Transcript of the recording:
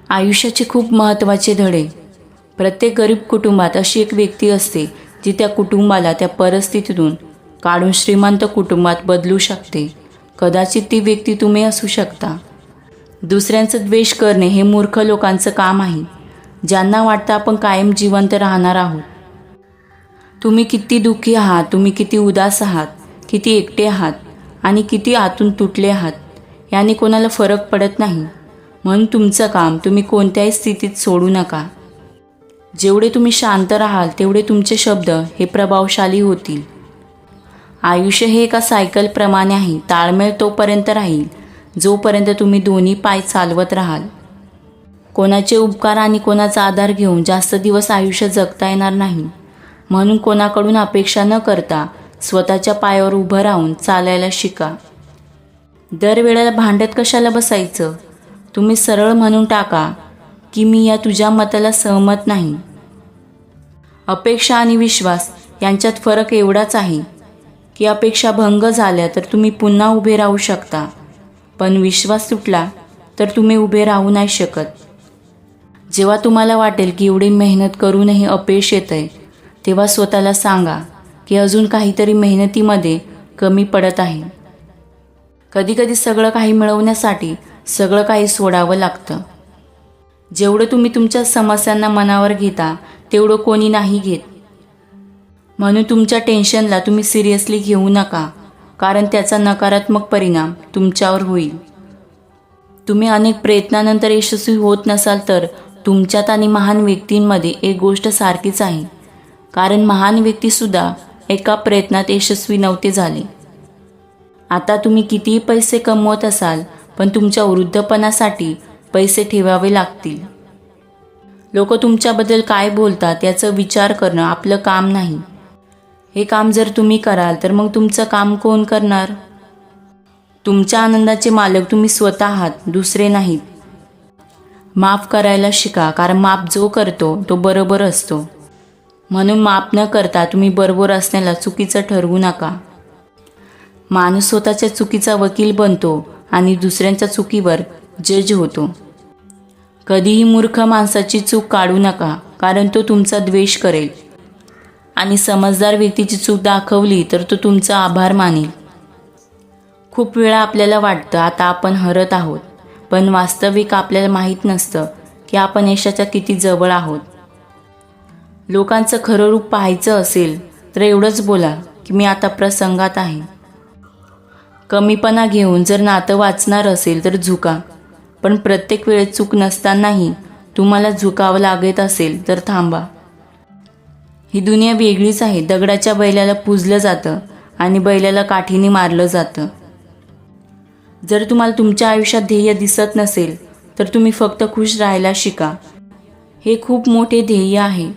आयुष्याचे खूप महत्त्वाचे धडे. प्रत्येक गरीब कुटुंबात अशी एक व्यक्ती असते जी त्या कुटुंबाला त्या परिस्थितीतून काढून श्रीमंत कुटुंबात बदलू शकते. कदाचित ती व्यक्ती तुम्ही असू शकता. दुसऱ्यांचं द्वेष करणे हे मूर्ख लोकांचं काम आहे, ज्यांना वाटतं आपण कायम जिवंत राहणार आहोत. तुम्ही किती दुःखी आहात, तुम्ही किती उदास आहात, किती एकटे आहात आणि किती आतून तुटले आहात याने कोणाला फरक पडत नाही. म्हणून तुमचं काम तुम्ही कोणत्याही स्थितीत सोडू नका. जेवढे तुम्ही शांत राहाल तेवढे तुमचे शब्द हे प्रभावशाली होतील. आयुष्य हे एका सायकलप्रमाणे आहे. ताळमेळ तोपर्यंत राहील जोपर्यंत तुम्ही दोन्ही पाय चालवत राहाल. कोणाचे उपकार आणि कोणाचा आधार घेऊन जास्त दिवस आयुष्य जगता येणार नाही. म्हणून कोणाकडून अपेक्षा न करता स्वतःच्या पायावर उभं राहून चालायला शिका. दरवेळेला भांडत कशाला बसायचं? तुम्ही सरळ म्हणून टाका की मी या तुझ्या मताला सहमत नाही. अपेक्षा आणि विश्वास यांच्यात फरक एवढाच आहे की अपेक्षा भंग झाल्या तर तुम्ही पुन्हा उभे राहू शकता, पण विश्वास तुटला तर तुम्ही उभे राहू नाही शकत. जेव्हा तुम्हाला वाटेल की एवढी मेहनत करूनही अपयश येतंय, तेव्हा स्वतःला सांगा की अजून काहीतरी मेहनतीमध्ये कमी पडत आहे. कधीकधी सगळं काही मिळवण्यासाठी सगळं काही सोडावं लागतं. जेवढं तुम्ही तुमच्या समस्यांना मनावर घेता तेवढं कोणी नाही घेत. म्हणून तुमच्या टेन्शनला तुम्ही सिरियसली घेऊ नका, कारण त्याचा नकारात्मक परिणाम तुमच्यावर होईल. तुम्ही अनेक प्रयत्नानंतर यशस्वी होत नसाल तर तुमच्यात आणि महान व्यक्तींमध्ये एक गोष्ट सारखीच आहे, कारण महान व्यक्तीसुद्धा एका प्रयत्नात यशस्वी नव्हते झाले. आता तुम्ही कितीही पैसे कमवत असाल, पण तुमच्या वृद्धपणासाठी पैसे ठेवावे लागतील. लोक तुमच्याबद्दल काय बोलतात याचा विचार करणं आपलं काम नाही. हे काम जर तुम्ही कराल तर मग तुमचं काम कोण करणार? तुमच्या आनंदाचे मालक तुम्ही स्वतः आहात, दुसरे नाहीत. माफ करायला शिका, कारण माफ जो करतो तो बरोबर असतो. म्हणून माफ न करता तुम्ही बरोबर असण्याला चुकीचं ठरवू नका. माणूस स्वतःच्या चुकीचा वकील बनतो आणि दुसऱ्यांच्या चुकीवर जज होतो. कधीही मूर्ख माणसाची चूक काढू नका, कारण तो तुमचा द्वेष करेल, आणि समजदार व्यक्तीची चूक दाखवली तर तो तुमचा आभार मानेल. खूप वेळा आपल्याला वाटतं आता आपण हरत आहोत, पण वास्तविक आपल्याला माहीत नसतं की आपण यशाच्या किती जवळ आहोत. लोकांचं खरं रूप पाहायचं असेल तर एवढंच बोला की मी आता प्रसंगात आहे. कमीपणा घेऊन जर नातं वाचणार असेल तर झुका, पण प्रत्येक वेळेस चूक नसतानाही तुम्हाला झुकावं लागत असेल तर थांबा. ही दुनिया वेगळीच आहे. दगडाच्या बैलाला पूजलं जातं आणि बैलाला काठीने मारलं जातं. जर तुम्हाला तुमच्या आयुष्यात ध्येय दिसत नसेल तर तुम्ही फक्त खुश राहायला शिका. हे खूप मोठे ध्येय आहे.